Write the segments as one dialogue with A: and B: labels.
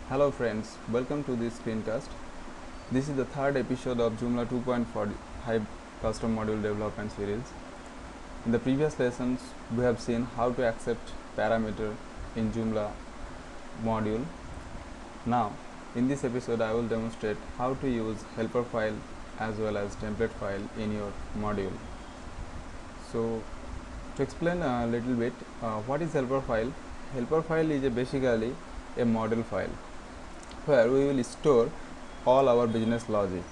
A: Hello friends, welcome to this screencast. This is the third episode of Joomla 2.45 custom module development series. In the previous lessons, we have seen how to accept parameter in Joomla module. Now, in this episode, I will demonstrate how to use helper file as well as template file in your module. So, to explain a little bit, what is helper file? Helper file is basically a module file where we will store all our business logic.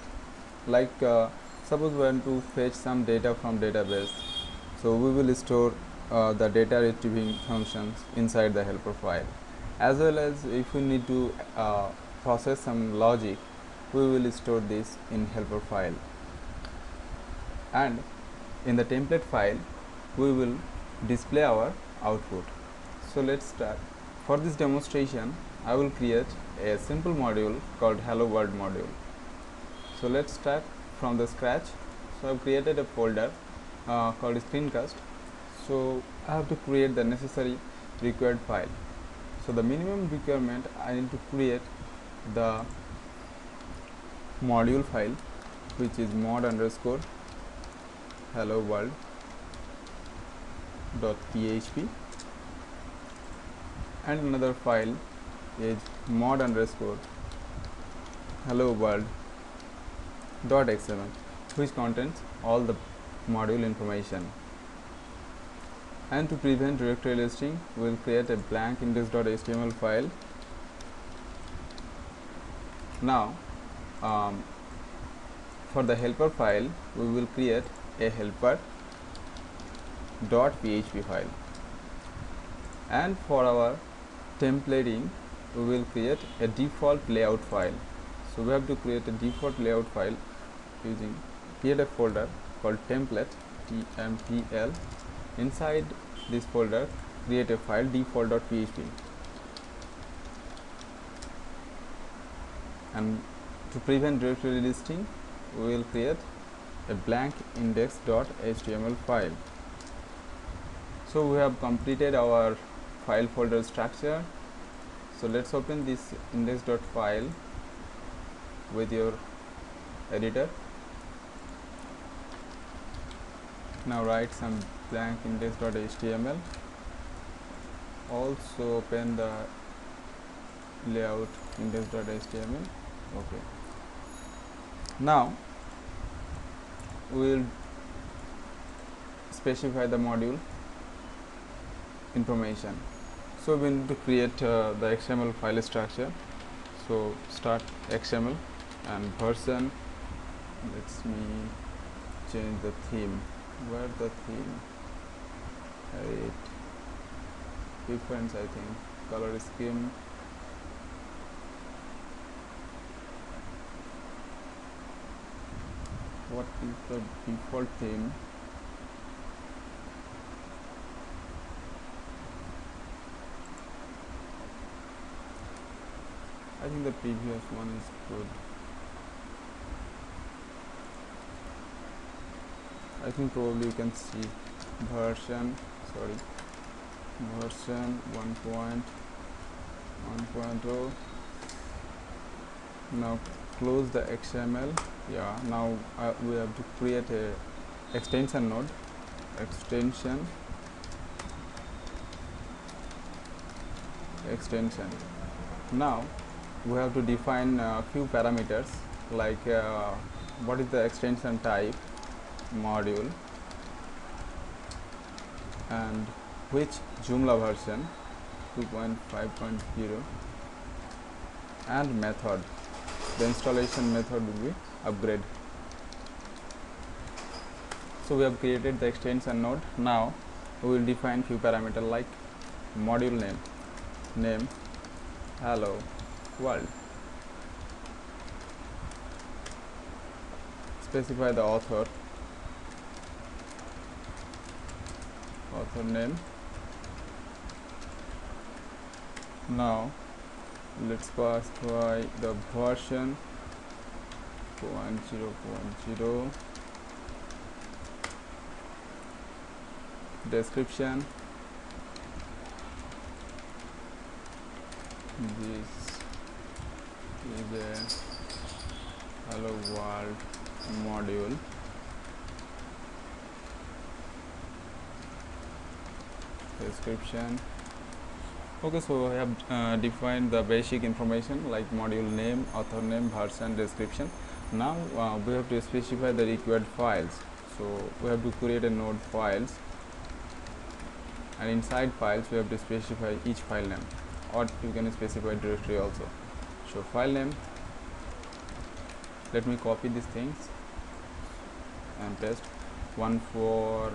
A: Like suppose we want to fetch some data from database, so we will store the data retrieving functions inside the helper file. As well as if we need to process some logic, we will store this in helper file. And in the template file, we will display our output. So let's start. For this demonstration, I will create a simple module called Hello World module. So let's start from the scratch. So I've created a folder called screencast. So I have to create the necessary required file. So the minimum requirement, I need to create the module file, which is mod_hello world.php, and another file is mod_hello world.xml, which contains all the module information. And to prevent directory listing, we will create a blank index.html file. Now, for the helper file, we will create a helper.php file. And for our templating, we will create a default layout file. So we have to create a default layout file using create a folder called template, tmpl. Inside this folder, create a file default.php. And to prevent directory listing, we will create a blank index.html file. So we have completed our file folder structure. So let's open this index.file with your editor. Now write some blank index.html. Also open the layout index.html. Okay. Now we will specify the module information. So we need to create the XML file structure. So start XML and version. Let me change the theme. Where the theme? Edit. Difference, I think. Color scheme. What is the default theme? I think the previous one is good. I think probably you can see version 1.1.0. Now close the XML. Yeah, now we have to create a extension node. Extension. Now we have to define a few parameters, like what is the extension type, module, and which Joomla version 2.5.0, and method. The installation method will be upgrade. So we have created the extension node. Now we will define few parameters like module name hello world. Specify the author name. Now let's specify the version 0.0.0. Description, this is a hello world module. Description. Okay, so I have defined the basic information like module name, author name, version, description. Now we have to specify the required files. So we have to create a node files, and inside files we have to specify each file name, or you can specify directory also. So file name, let me copy these things and paste. One for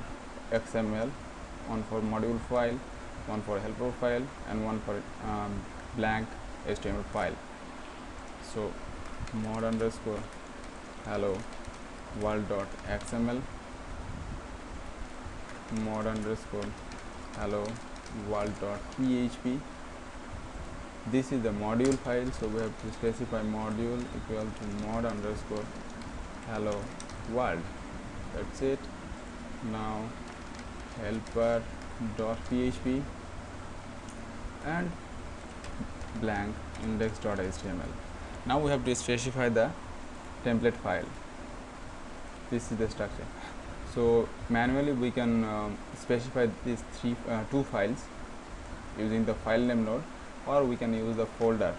A: XML, one for module file, one for helper file, and one for blank HTML file. So mod underscore hello world.xml, mod underscore hello world.php. This is the module file, so we have to specify module equal to mod underscore hello world. That's it. Now helper.php and blank index.html. Now we have to specify the template file. This is the structure. So manually we can specify these two files using the file name node, or we can use the folder.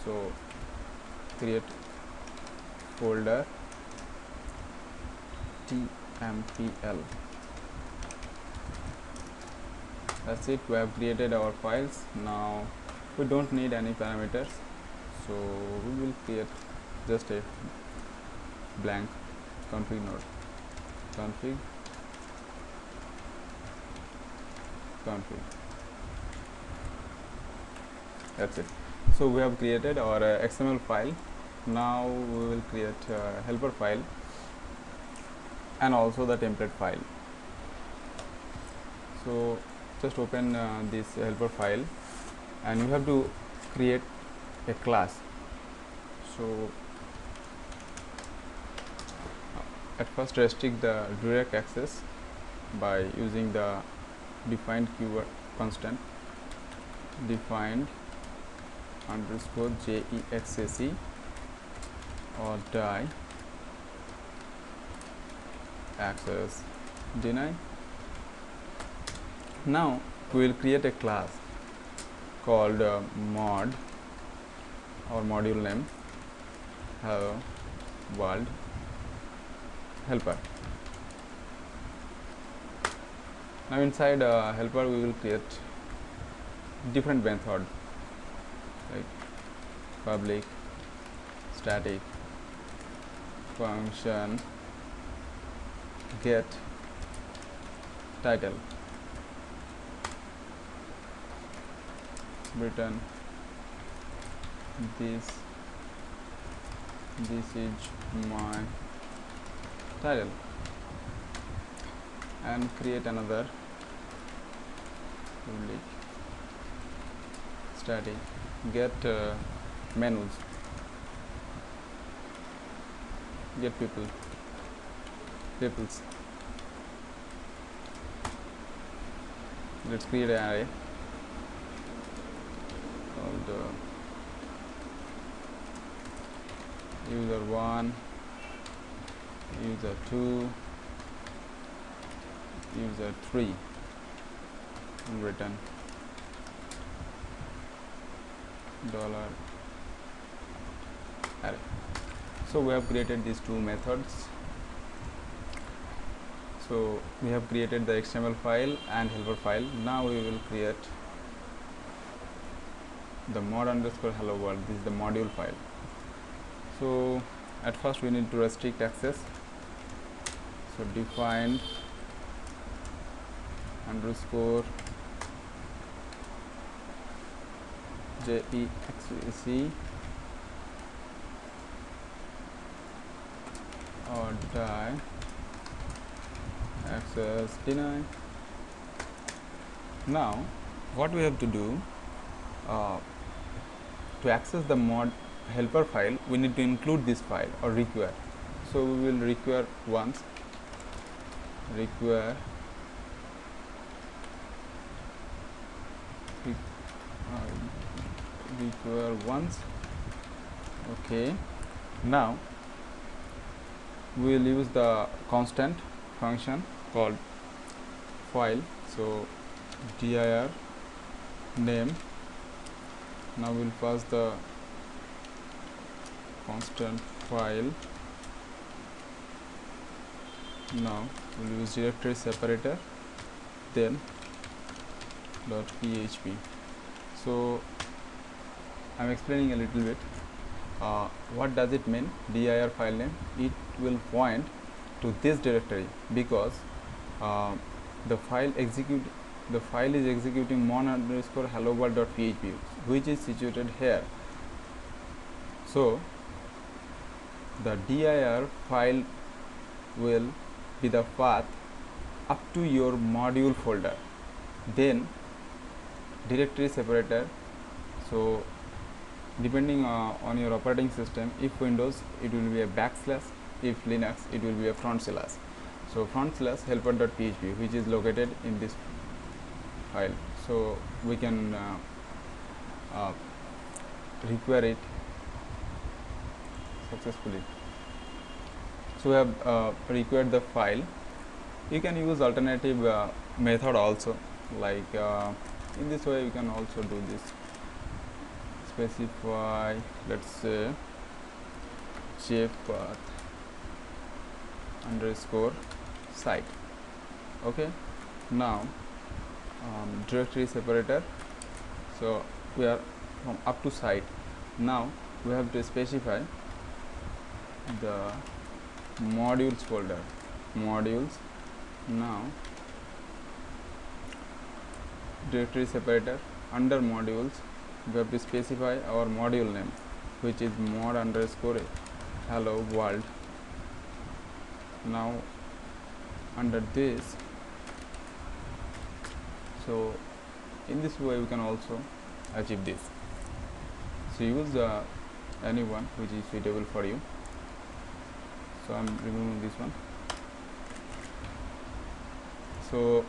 A: So create folder tmpl. That's it, we have created our files. Now we don't need any parameters, so we will create just a blank config node. Config. That's it. So we have created our XML file. Now we will create helper file and also the template file. So just open this helper file, and you have to create a class. So at first restrict the direct access by using the defined keyword constant defined underscore JEXAC or die access deny. Now we will create a class called mod or module name hello world helper. Now inside helper we will create different method like public, static, function, get, title, return this is my title, and create another public, static, get menus, get peoples. Let's create an array called user 1, user 2, user 3, and return $array. So we have created these two methods. So we have created the XML file and helper file. Now we will create the mod underscore hello world. This is the module file. So at first we need to restrict access. So define underscore JEXAC or die access deny. Now what we have to do to access the mod helper file, we need to include this file or require. So we will require once, require once, Okay, now we will use the constant function called file. So dir name. Now we'll pass the constant file. Now we'll use directory separator, then .php. So I'm explaining a little bit. What does it mean, dir file name? It will point to this directory because uh, the file is executing mon_hello world.php, which is situated here. So the dir file will be the path up to your module folder, then directory separator. So depending on your operating system, if Windows it will be a backslash, if Linux it will be a front slash. So front slash helper.php, which is located in this file, so we can require it successfully. So we have required the file. You can use alternative method also, like in this way we can also do this. Specify, let's say, jpath underscore site. Okay, now directory separator. So we are from up to site. Now we have to specify the modules folder, modules. Now directory separator, under modules we have to specify our module name, which is mod underscore hello world. Now under this, so in this way we can also achieve this. So use any one which is suitable for you. So I'm removing this one. So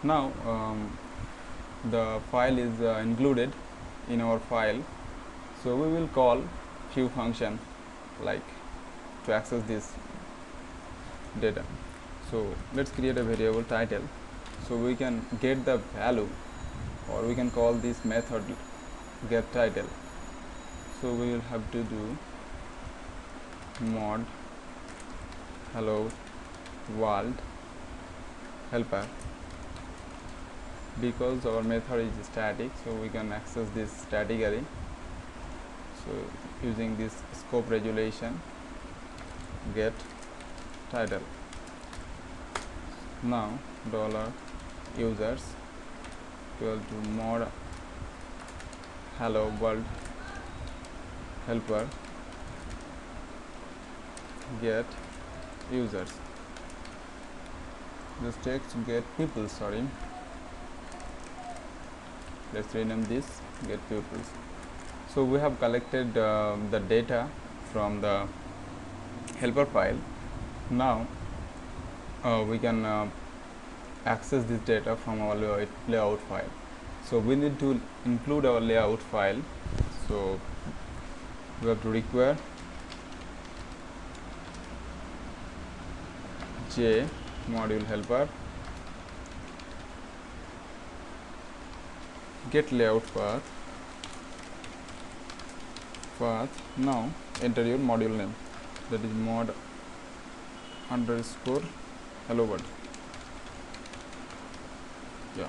A: now the file is included in our file, so we will call few function like to access this data. So let's create a variable title, so we can get the value, or we can call this method get title. So we will have to do mod hello world helper, because our method is static, so we can access this statically. So using this scope resolution get title. Now $users equal to mod hello world helper get users. This text get people, sorry, let's rename this get pupils. So we have collected the data from the helper file. Now we can access this data from our layout file. So we need to include our layout file. So we have to require j module helper get layout path. Now enter your module name, that is mod underscore hello world. Yeah.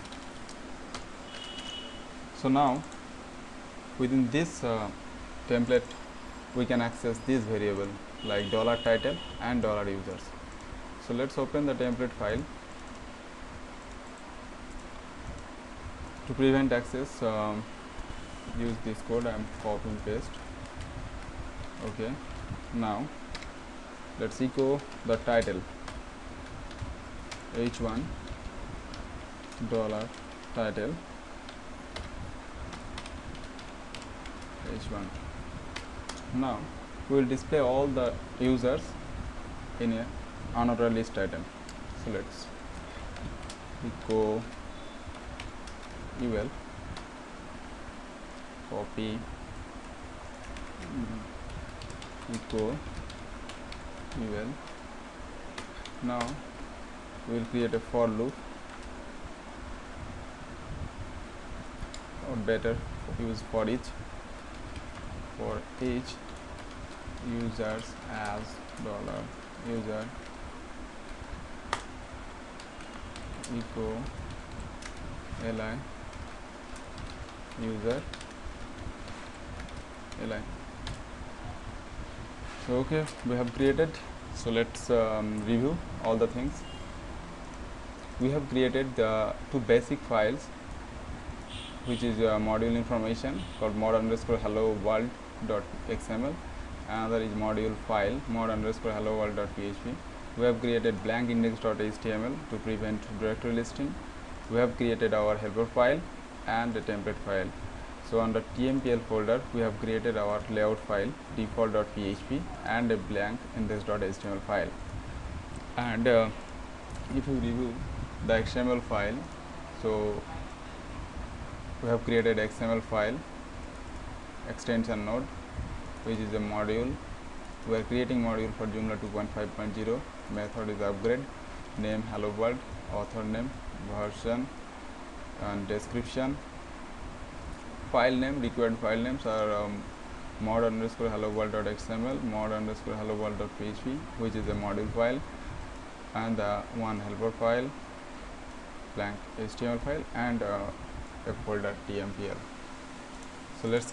A: So now within this template we can access this variable like $title and $users. So let's open the template file. To prevent access, use this code. I am copy and paste. Okay, now let's echo the title h1 $title h1. Now we will display all the users in a another list item. So let's echo ul copy echo eval. Now we will create a for loop, or better use for each users as $user echo li user li. So okay, we have created. So let's review all the things. We have created the two basic files, which is module information called mod_hello world.xml. Another is module file mod_hello world.php. We have created blank index.html to prevent directory listing. We have created our helper file and a template file. So under tmpl folder we have created our layout file default.php and a blank index.html file. And if you review the XML file, so we have created XML file extension node, which is a module. We are creating module for Joomla 2.5.0. Method is upgrade, name hello world, author name, version and description. File name, required file names are mod_hello world.xml, mod_hello world.php, which is a module file, and one helper file, blank HTML file, and a folder tmpl. So let's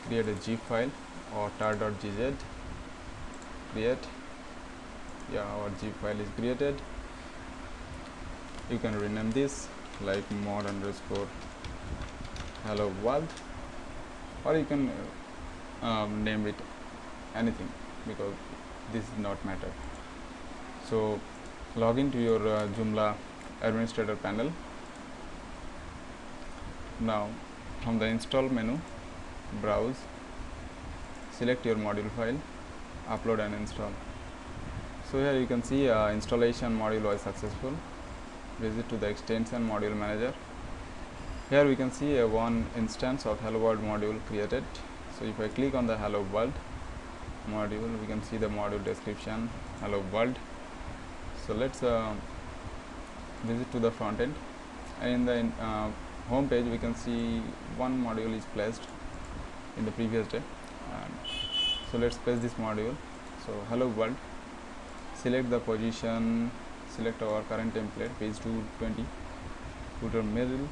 A: create a zip file or tar.gz. Create. Yeah, our zip file is created. You can rename this like mod_hello world, or you can name it anything, because this is not matter. So log into your Joomla administrator panel. Now from the install menu, browse, select your module file, upload and install. So here you can see installation module was successful. Visit to the extension module manager. Here we can see one instance of hello world module created. So if I click on the hello world module, we can see the module description hello world. So let's visit to the front end, and in the home page we can see one module is placed in the previous day. And so let's place this module. So hello world, select the position, select our current template page 220, footer middle.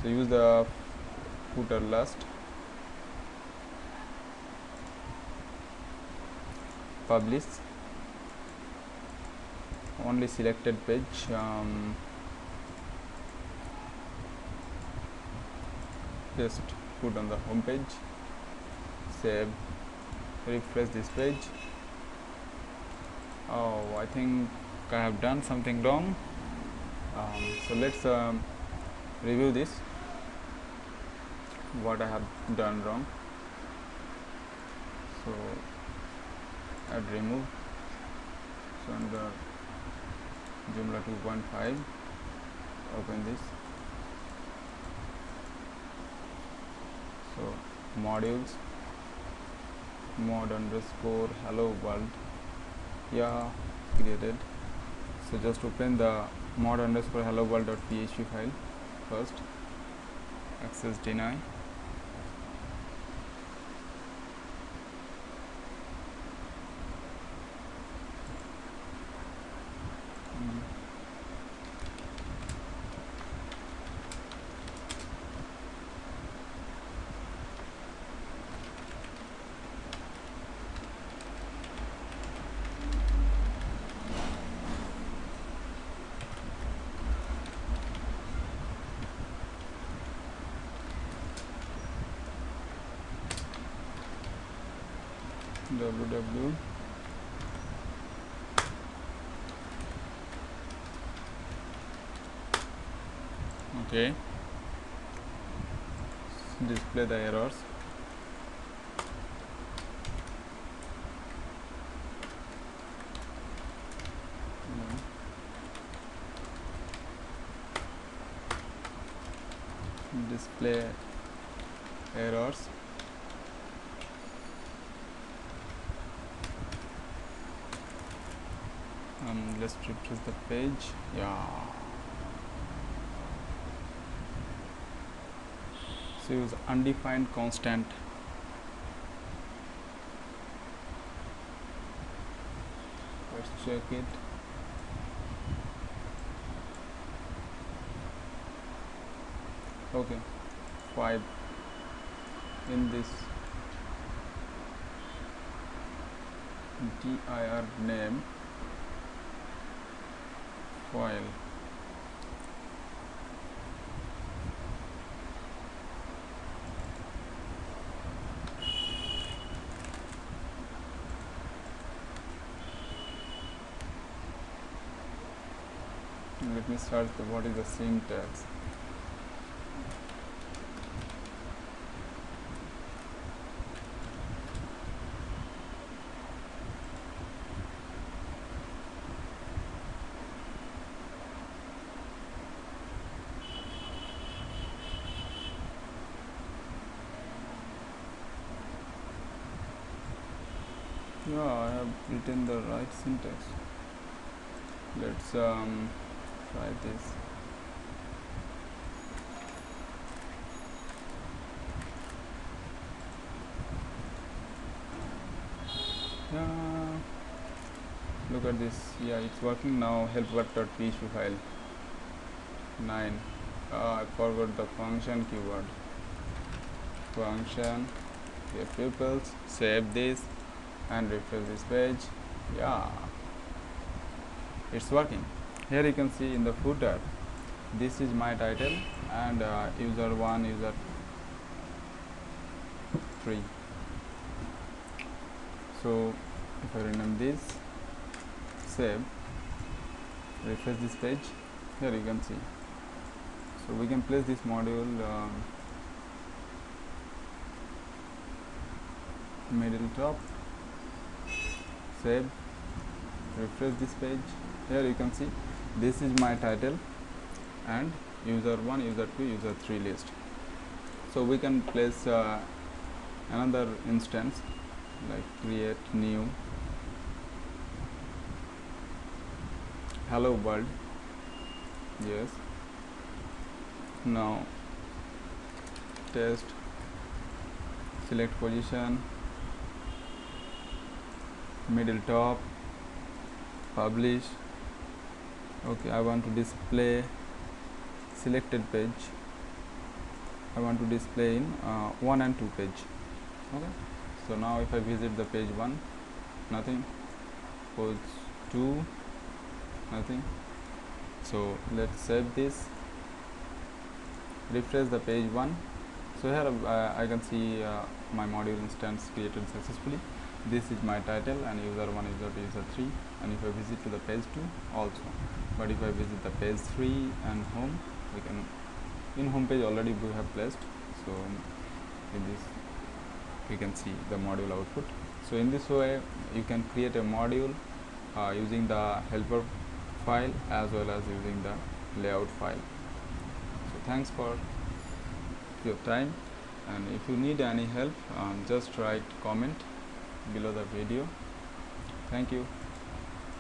A: So use the footer last, publish only selected page, just put on the home page, save, refresh this page. Oh, I think I have done something wrong. So let's review this, what I have done wrong. So add remove. So under Joomla 2.5, open this. So modules, mod_hello world, yeah, created. So just open the mod_hello world.php file first, access deny. www okay, display the errors. Display errors. Let's refresh the page. Yeah, so use undefined constant. Let's check it. Okay, 5 in this dir name file. Let me start what is the syntax. Yeah, I have written the right syntax. Let's try this. Yeah, look at this. Yeah, it's working now. Helper.php file 9. I forgot the function keyword. Function get pupils. Save this and refresh this page. Yeah, it's working. Here you can see in the footer, this is my title and user 1, user 3. So if I rename this, save, refresh this page, here you can see. So we can place this module middle top, save, refresh this page. Here you can see this is my title and user 1, user 2, user 3 list. So we can place another instance like create new hello world. Yes, now test, select position, middle top, publish. Okay, I want to display selected page. I want to display in 1 and 2 page. Okay, so now if I visit the page 1, nothing, page 2, nothing. So let's save this, refresh the page 1. So here I can see my module instance created successfully. This is my title and user 1, user 2, user 3, and if I visit to the page 2 also. But if I visit the page 3 and home, we can, in home page already we have placed. So in this we can see the module output. So in this way you can create a module using the helper file as well as using the layout file. So thanks for your time, and if you need any help, just write comment below the video. Thank you.